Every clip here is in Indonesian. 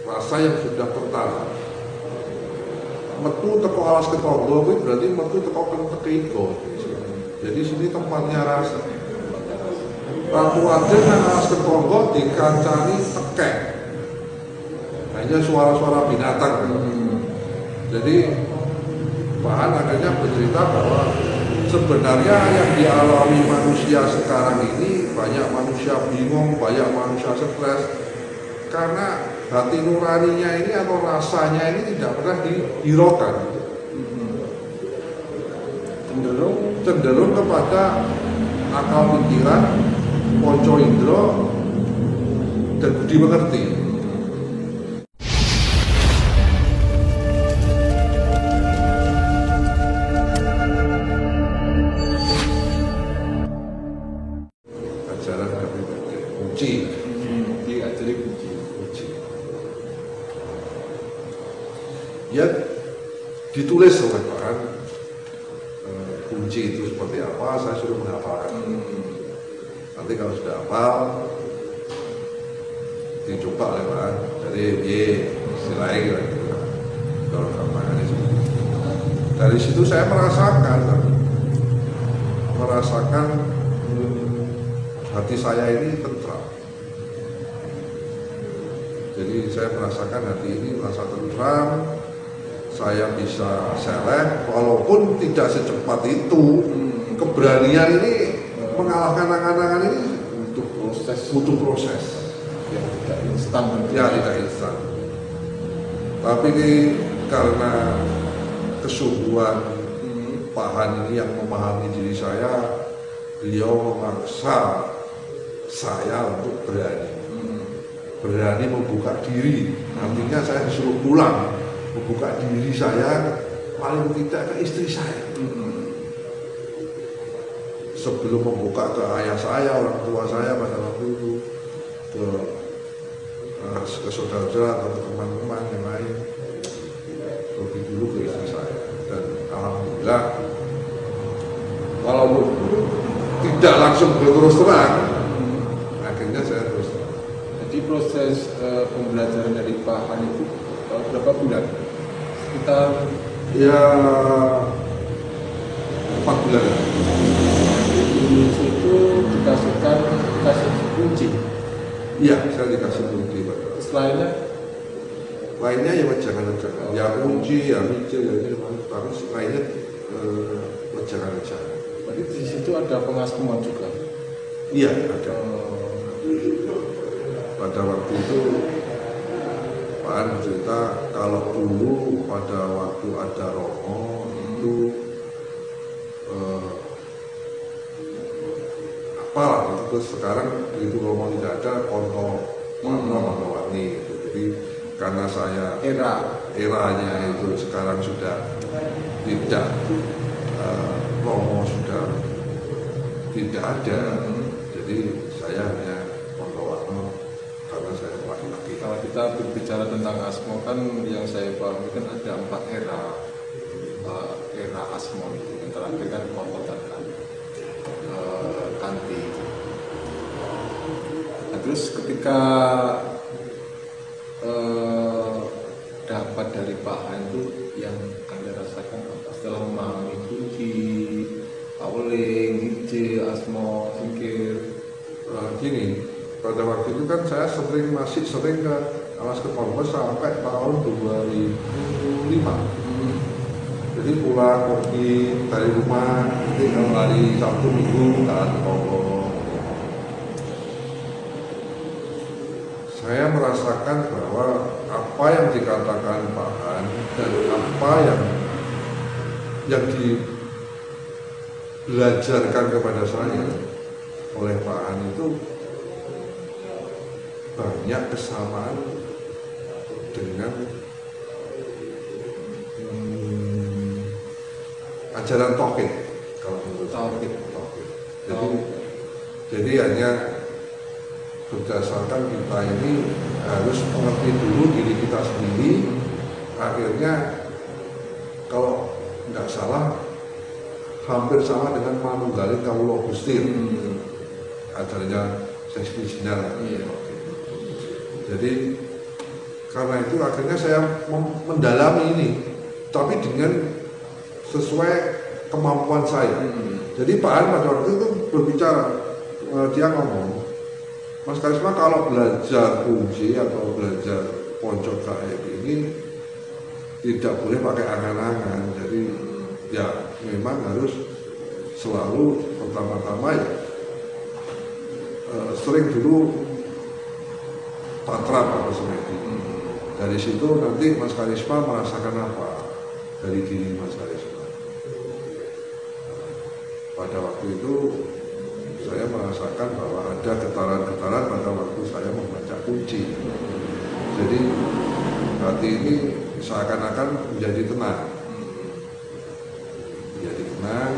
rasa yang sudah tertanam. Metu teko alas ketonggo kuwi berarti metu teko kentek iko. Jadi sini tempatnya rasa. Ratu Adil nang alas ketonggo dikancani tekek. Hanya suara-suara binatang. Jadi bahan akhirnya bercerita bahwa sebenarnya yang dialami manusia sekarang ini banyak manusia bingung, banyak manusia stres karena hati nuraninya ini atau rasanya ini tidak pernah dihiraukan. Cenderung kepada akal pikiran, ponco indro, dan budi mengerti. Ajaran KPPT, kunci. Diajari kunci. Ya ditulis oleh Pak kunci itu seperti apa, saya suruh menghafalkan. Nanti kalau sudah hafal dicoba oleh Pak, jadi istilahnya kira-kira kalau gampangannya seperti itu. Dari situ saya merasakan hati saya ini tentram. Jadi saya merasakan hati ini merasa tentram. Saya bisa selek, walaupun tidak secepat itu. Keberanian ini mengalahkan angan-angan ini butuh proses. Yang tidak instan. Ya tidak instan. Tapi ini karena kesungguhan Pak Han ini yang memahami diri saya, beliau memaksa saya untuk berani membuka diri. Artinya saya disuruh pulang. Membuka diri saya paling tidak ke istri saya. Sebelum membuka ke ayah saya, orang tua saya pada waktu itu, ke saudara-saudara atau teman-teman yang lain, lebih dulu ke istri saya. Dan alhamdulillah, walaupun tidak langsung berterus terang, akhirnya saya terus terang. Jadi proses pembelajaran dari Pak Han itu berapa bulan? Sekitar ya 4 bulan. Di situ dikasih kunci. Iya, saya dikasih kunci. Lainnya ya jangan. Ya kunci, ya micil, ya ini, tapi lainnya jangan. Berarti di situ ada pengasmuan juga. Iya, ada. Pada waktu itu Pak An cerita kalau dulu pada waktu ada romo itu apalah itu, terus sekarang begitu romo tidak ada konto warna-warni gitu. Jadi karena saya eranya itu sekarang sudah tidak romo sudah tidak ada, jadi saya hanya konto warna karena saya laki-laki. Kalau kita berbicara tentang asmo kan yang saya pahami kan ada 4 era asmo itu. Yang terakhir kan konto dan kanti. Nah, terus ketika dapat dari Pak Han itu yang Anda rasakan apa? Setelah memahami kunci, pauling, hije, asmo, singkir. Gini, pada waktu itu kan saya masih sering ke alas ketonggo sampai tahun 2005. Jadi pulang pergi dari rumah, nanti kalau hari Sabtu Minggu ke alas ketonggo. Saya merasakan bahwa apa yang dikatakan Pak Han dan apa yang dibelajarkan kepada saya oleh Pak Han itu banyak kesamaan dengan ajaran tauhid, kalau menurut tauhid. Jadi hanya berdasarkan kita ini harus mengerti dulu diri kita sendiri. Akhirnya kalau nggak salah hampir sama dengan manunggaling kawula Gusti. Ajarannya Sesti Jenar. Iya. Jadi karena itu akhirnya saya mendalami ini, tapi dengan sesuai kemampuan saya. Jadi Pak An pada waktu itu berbicara, dia ngomong, Mas Karisma kalau belajar kunci atau belajar pojok gaib ini tidak boleh pakai angan-angan. Jadi ya memang harus selalu pertama-tama ya sering dulu tantra atau semedi. Dari situ nanti Mas Karisma merasakan apa dari diri Mas Karisma. Pada waktu itu saya merasakan bahwa ada getaran-getaran pada waktu saya membaca kunci. Jadi hati ini seakan-akan menjadi tenang. Menjadi tenang.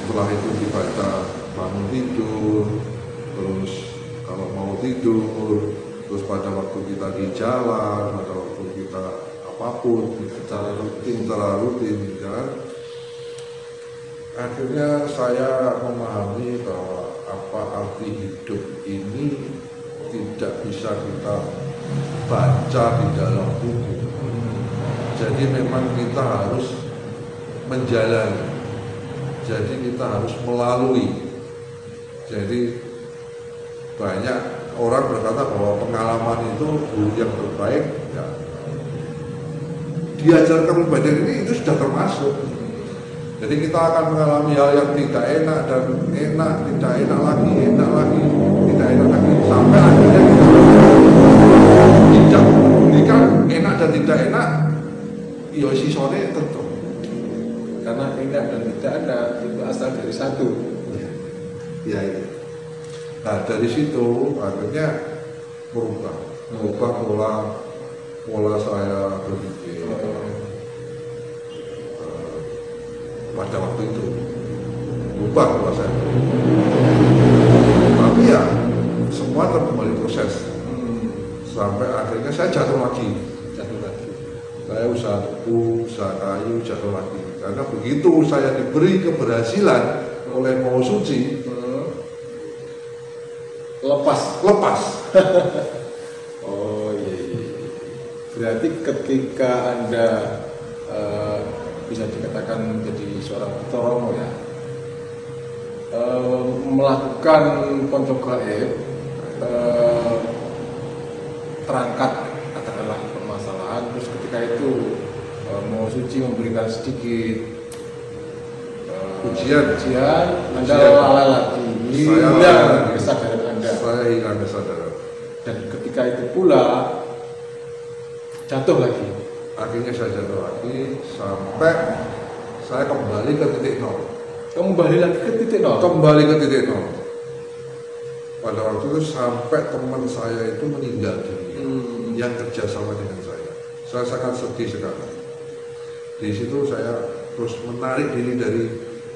Setelah itu dibaca bangun tidur, terus kalau mau tidur, terus pada waktu kita di jalan, pada waktu kita apapun, secara rutin, kan? Akhirnya saya memahami bahwa apa arti hidup ini tidak bisa kita baca di dalam buku. Jadi memang kita harus menjalani. Jadi kita harus melalui. Jadi banyak orang berkata bahwa pengalaman itu guru yang terbaik. Ya, diajarkan ibadah ini itu sudah termasuk. Jadi kita akan mengalami hal yang tidak enak dan enak, tidak enak lagi, tidak enak lagi, sampai akhirnya kita tidak membulikan enak dan tidak enak, ya sisone tentu. Karena enak dan tidak enak itu asal dari satu. Ya itu. Nah dari situ akhirnya merubah pola saya berpikir. Pada waktu itu berubah pola saya. Tapi ya semua kembali proses sampai akhirnya saya jatuh lagi. Saya usaha tebu, usaha kayu, jatuh lagi. Karena begitu saya diberi keberhasilan oleh Maha Suci, lepas. Oh iya. Berarti ketika Anda bisa dikatakan menjadi seorang Toromo ya, melakukan pojok gaib, terangkat katakanlah permasalahan, terus ketika itu Maha Suci memberikan sedikit ujian, Anda lalai lagi, hilang kesadaran Anda. Saya hilang kesadaran. Dan ketika itu pula jatuh lagi. Akhirnya saya jatuh lagi sampai saya kembali ke titik nol. Kembali lagi ke titik nol? Kembali ke titik nol. Pada waktu itu sampai teman saya itu meninggal dunia yang kerja sama dengan saya. Saya sangat sedih sekali. Di situ saya terus menarik diri dari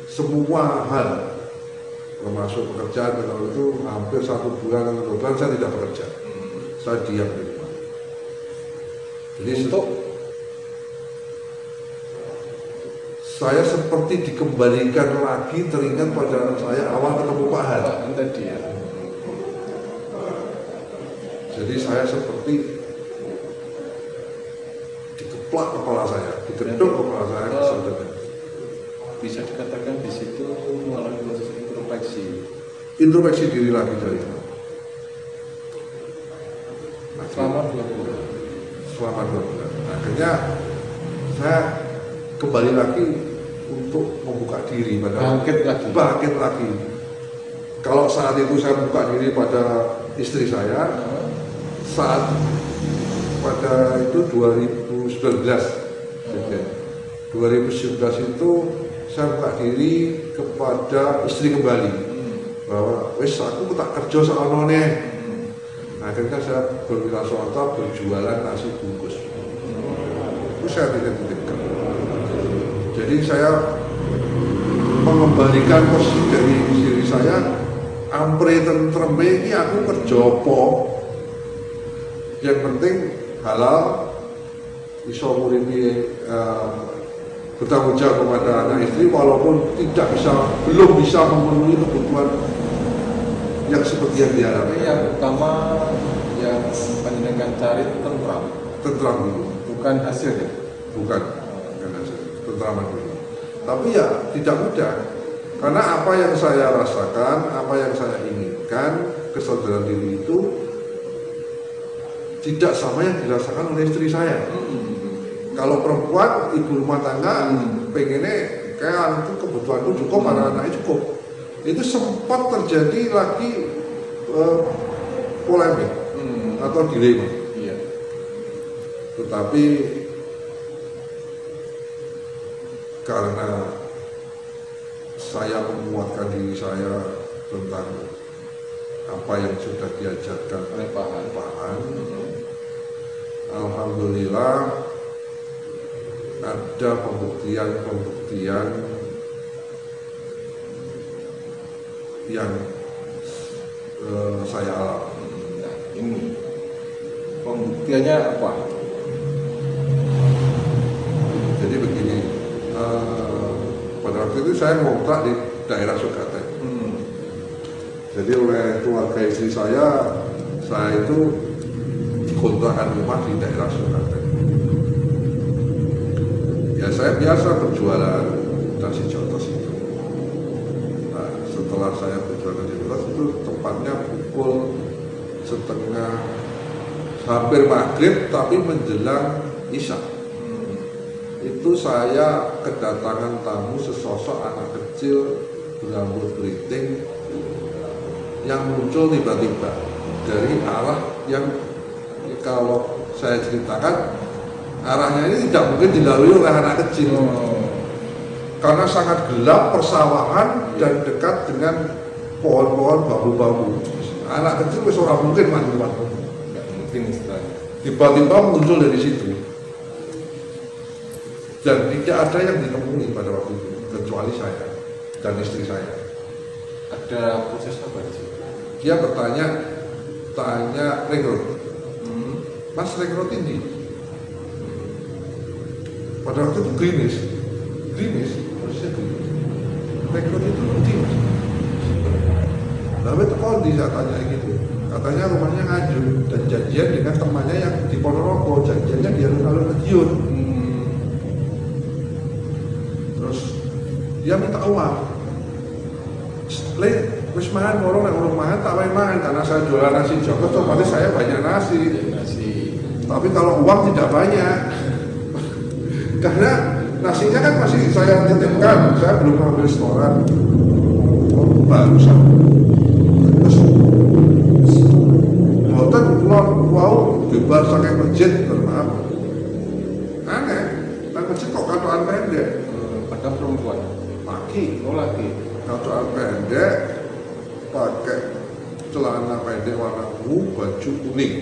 semua hal, termasuk pekerjaan. Kalau itu hampir 1 bulan atau 2 bulan saya tidak bekerja. Saya diam di rumah. Jadi saya seperti dikembalikan lagi, teringat pada saya awal ketemu Pak Han tadi ya. Jadi saya seperti dikeplak kepala saya, digeduk kepala saya. Bisa dikatakan di situ mengalami proses introspeksi diri lagi dari itu. Selama 2 bulan. Akhirnya saya kembali lagi untuk membuka diri pada bangkit lagi. Kalau saat itu saya buka diri pada istri saya, saat pada itu 2019 itu saya buka diri kepada istri kembali bahwa wes aku tak kerja soalnya. Akhirnya saya berwirausaha berjualan nasi bungkus. Itu saya titik-titikkan. Jadi saya mengembalikan posisi dari diri saya, ampre tentreme ini aku kerjopo. Yang penting halal, iso nguripi bertanggung jawab kepada anak istri, walaupun belum bisa memenuhi kebutuhan yang seperti yang diharapkan. Yang utama yang panjenengan cari tentram. tentram dulu. Bukan hasilnya. Bukan hasil, tentraman dulu. Tapi ya tidak mudah, karena apa yang saya rasakan, apa yang saya inginkan, kesadaran diri itu tidak sama yang dirasakan oleh istri saya. Kalau perempuan, ibu rumah tangga, pengennya kayak itu kebutuhanku cukup, anak-anaknya cukup. Itu sempat terjadi lagi polemik atau dilema. Iya. Tetapi karena saya menguatkan diri saya tentang apa yang sudah diajarkan oleh Pak Han, alhamdulillah ada pembuktian yang saya alami. Nah, ini pembuktiannya apa? Jadi begini, pada waktu itu saya ngontrak di daerah Sukaten. Jadi oleh keluarga istri saya itu kontrakan rumah di daerah Sukaten. Ya saya biasa berjualan nasi jotos itu. Nah, setelah saya berjualan nasi jotos itu tepatnya pukul setengah hampir maghrib tapi menjelang isya. Itu saya kedatangan tamu sesosok anak kecil berambut keriting yang muncul tiba-tiba dari arah yang kalau saya ceritakan arahnya ini tidak mungkin dilalui oleh anak kecil karena sangat gelap persawahan dan dekat dengan pohon-pohon bambu-bambu. Anak kecil wis ora mungkin mandu-mandu. Nggak mungkin istilahnya. Tiba-tiba muncul dari situ. Dan tidak ada yang ditemui pada waktu itu kecuali saya dan istri saya. Ada proses apa di situ? Dia tanya ring road. Mas, ring road ini pada waktu itu gerimis, harusnya gerimis. Ring road itu putih, Mas. Lalu itu kondi saya tanya gitu. Katanya rumahnya Ngaju dan janjian dengan temannya yang di Ponorogo, janjiannya di alun-alun Madiun. Terus dia minta uang. Wis mangan orang nek urung mangan tak wae mangan karena saya jualan nasi jotos otomatis saya banyak nasi. Tapi kalau uang tidak banyak. Karena nasinya kan masih saya titipkan, saya belum ambil restoran. Barusan. Terus hotel keluar wow bebas saking masjid, maaf. Aneh, nang masjid kok katokan pendek. Ada perempuan. Laki. Oh laki. Katokan pendek, pakai celana pendek warna ungu, baju kuning.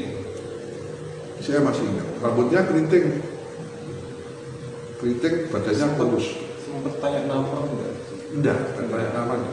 Saya masih ingat, rambutnya keriting, badannya kurus. Sempat tanya nama enggak? Enggak, tanya namanya.